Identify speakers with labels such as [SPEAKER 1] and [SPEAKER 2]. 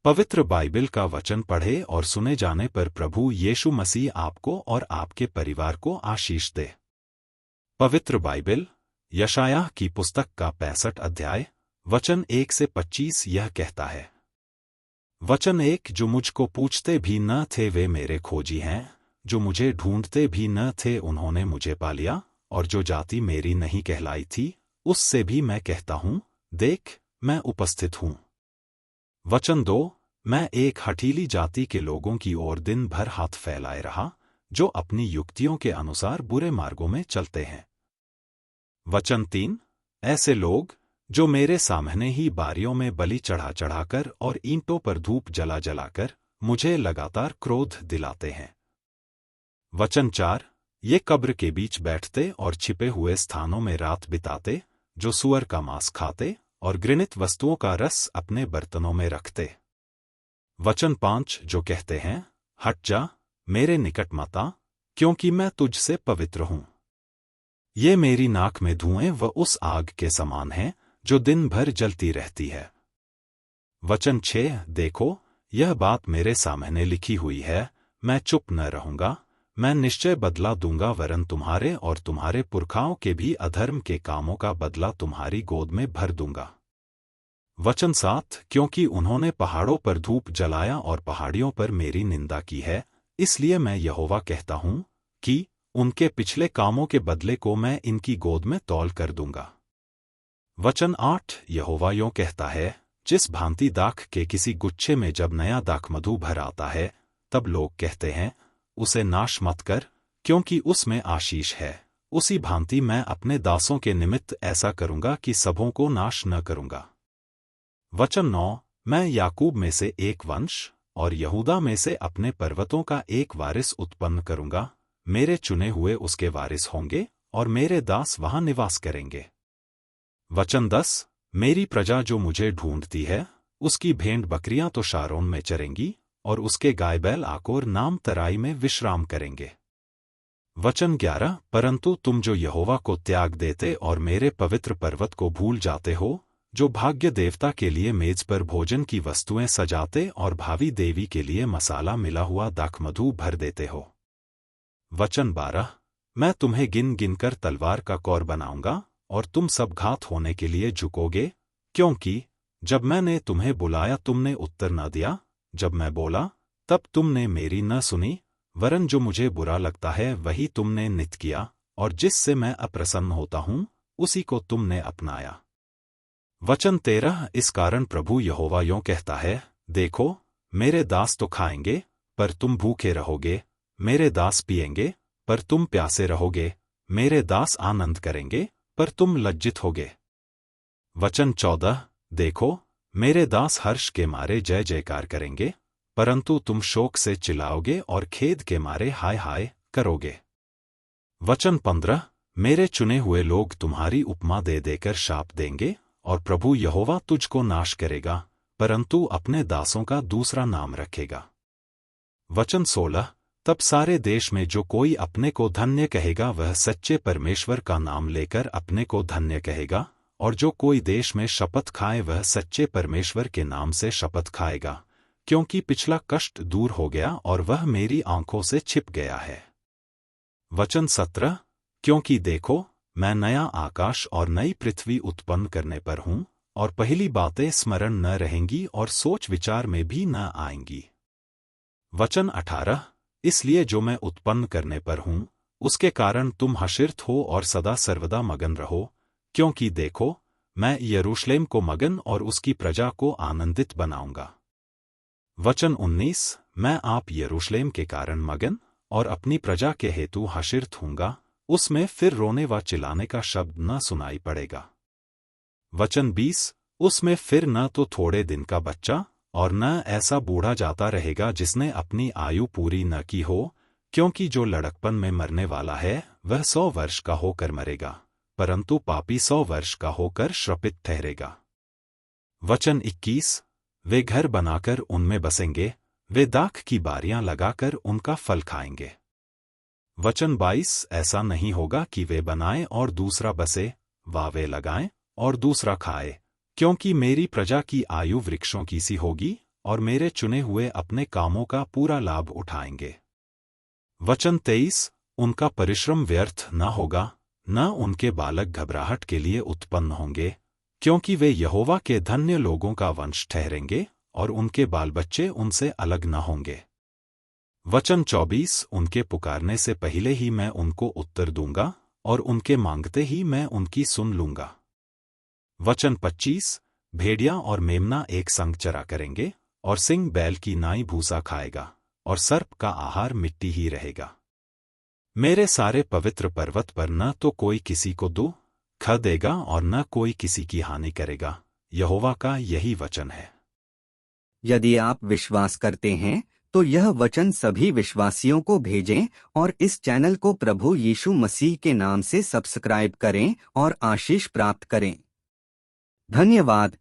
[SPEAKER 1] पवित्र बाइबल का वचन पढ़े और सुने जाने पर प्रभु यीशु मसीह आपको और आपके परिवार को आशीष दे। पवित्र बाइबल यशायाह की पुस्तक का 65 अध्याय वचन 1 से 25 यह कहता है। वचन 1, जो मुझको पूछते भी न थे वे मेरे खोजी हैं, जो मुझे ढूंढते भी न थे उन्होंने मुझे पा लिया, और जो जाति मेरी नहीं कहलाई थी उससे भी मैं कहता हूँ, देख मैं उपस्थित हूँ। वचन 2, मैं एक हठीली जाति के लोगों की ओर दिन भर हाथ फैलाए रहा, जो अपनी युक्तियों के अनुसार बुरे मार्गों में चलते हैं। वचन 3, ऐसे लोग जो मेरे सामने ही बारियों में बलि चढ़ा चढ़ाकर और ईंटों पर धूप जला जलाकर मुझे लगातार क्रोध दिलाते हैं। वचन 4, ये कब्र के बीच बैठते और छिपे हुए स्थानों में रात बिताते, जो सूअर का मांस खाते और घृणित वस्तुओं का रस अपने बर्तनों में रखते। वचन 5, जो कहते हैं, हट जा, मेरे निकट मत आ, क्योंकि मैं तुझसे पवित्र हूँ। ये मेरी नाक में धुएं व उस आग के समान है जो दिन भर जलती रहती है। वचन 6, देखो यह बात मेरे सामने लिखी हुई है, मैं चुप न रहूंगा, मैं निश्चय बदला दूंगा, वरन तुम्हारे और तुम्हारे पुरखाओं के भी अधर्म के कामों का बदला तुम्हारी गोद में भर दूंगा। वचन 7, क्योंकि उन्होंने पहाड़ों पर धूप जलाया और पहाड़ियों पर मेरी निंदा की है, इसलिए मैं यहोवा कहता हूँ कि उनके पिछले कामों के बदले को मैं इनकी गोद में तौल कर दूंगा। वचन 8, यहोवा यों कहता है, जिस भांति दाख के किसी गुच्छे में जब नया दाख मधु भर आता है, तब लोग कहते हैं, उसे नाश मत कर, क्योंकि उसमें आशीष है, उसी भांति मैं अपने दासों के निमित्त ऐसा करूंगा कि सबों को नाश न करूंगा। वचन 9, मैं याकूब में से एक वंश और यहूदा में से अपने पर्वतों का एक वारिस उत्पन्न करूंगा, मेरे चुने हुए उसके वारिस होंगे और मेरे दास वहां निवास करेंगे। वचन 10, मेरी प्रजा जो मुझे ढूंढती है, उसकी भेंट बकरियां तो शारोन में चरेंगी और उसके गाय बैल आकोर नाम तराई में विश्राम करेंगे। वचन 11, परंतु तुम जो यहोवा को त्याग देते और मेरे पवित्र पर्वत को भूल जाते हो, जो भाग्य देवता के लिए मेज पर भोजन की वस्तुएं सजाते और भावी देवी के लिए मसाला मिला हुआ दाख मधु भर देते हो। वचन 12, मैं तुम्हें गिन गिनकर तलवार का कौर बनाऊंगा और तुम सब घात होने के लिए झुकोगे, क्योंकि जब मैंने तुम्हें बुलाया तुमने उत्तर न दिया, जब मैं बोला तब तुमने मेरी न सुनी, वरन जो मुझे बुरा लगता है वही तुमने नित किया, और जिससे मैं अप्रसन्न होता हूँ उसी को तुमने अपनाया। वचन 13, इस कारण प्रभु यहोवा यों कहता है, देखो मेरे दास तो खाएंगे पर तुम भूखे रहोगे, मेरे दास पिएंगे पर तुम प्यासे रहोगे, मेरे दास आनंद करेंगे पर तुम लज्जित होगे। वचन 14, देखो मेरे दास हर्ष के मारे जय जयकार करेंगे, परंतु तुम शोक से चिल्लाओगे और खेद के मारे हाय हाय करोगे। वचन 15, मेरे चुने हुए लोग तुम्हारी उपमा दे देकर शाप देंगे, और प्रभु यहोवा तुझको नाश करेगा, परंतु अपने दासों का दूसरा नाम रखेगा। वचन 16, तब सारे देश में जो कोई अपने को धन्य कहेगा वह सच्चे परमेश्वर का नाम लेकर अपने को धन्य कहेगा, और जो कोई देश में शपथ खाए वह सच्चे परमेश्वर के नाम से शपथ खाएगा, क्योंकि पिछला कष्ट दूर हो गया और वह मेरी आंखों से छिप गया है। वचन 17, क्योंकि देखो मैं नया आकाश और नई पृथ्वी उत्पन्न करने पर हूँ, और पहली बातें स्मरण न रहेंगी और सोच विचार में भी न आएंगी। वचन 18, इसलिए जो मैं उत्पन्न करने पर हूँ उसके कारण तुम हर्षित हो और सदा सर्वदा मगन रहो, क्योंकि देखो मैं यरूशलेम को मगन और उसकी प्रजा को आनंदित बनाऊंगा। वचन 19, मैं आप यरूशलेम के कारण मगन और अपनी प्रजा के हेतु हर्षित होऊंगा, उसमें फिर रोने व चिल्लाने का शब्द न सुनाई पड़ेगा। वचन 20, उसमें फिर न तो थोड़े दिन का बच्चा और न ऐसा बूढ़ा जाता रहेगा जिसने अपनी आयु पूरी न की हो, क्योंकि जो लड़कपन में मरने वाला है वह 100 वर्ष का होकर मरेगा, परंतु पापी 100 वर्ष का होकर श्रापित ठहरेगा। वचन 21, वे घर बनाकर उनमें बसेंगे, वे दाख की बारियां लगाकर उनका फल खाएंगे। वचन 22, ऐसा नहीं होगा कि वे बनाएं और दूसरा बसे, वा वे लगाएं और दूसरा खाए, क्योंकि मेरी प्रजा की आयु वृक्षों की सी होगी और मेरे चुने हुए अपने कामों का पूरा लाभ उठाएंगे। वचन 23, उनका परिश्रम व्यर्थ न होगा, न उनके बालक घबराहट के लिए उत्पन्न होंगे, क्योंकि वे यहोवा के धन्य लोगों का वंश ठहरेंगे और उनके बाल बच्चे उनसे अलग न होंगे। वचन 24, उनके पुकारने से पहले ही मैं उनको उत्तर दूंगा और उनके मांगते ही मैं उनकी सुन लूंगा। वचन 25, भेड़िया और मेमना एक संग चरा करेंगे और सिंह बैल की नाई भूसा खाएगा और सर्प का आहार मिट्टी ही रहेगा। मेरे सारे पवित्र पर्वत पर न तो कोई किसी को दुख देगा और न कोई किसी की हानि करेगा। यहोवा का यही वचन है।
[SPEAKER 2] यदि आप विश्वास करते हैं तो यह वचन सभी विश्वासियों को भेजें और इस चैनल को प्रभु यीशु मसीह के नाम से सब्सक्राइब करें और आशीष प्राप्त करें। धन्यवाद।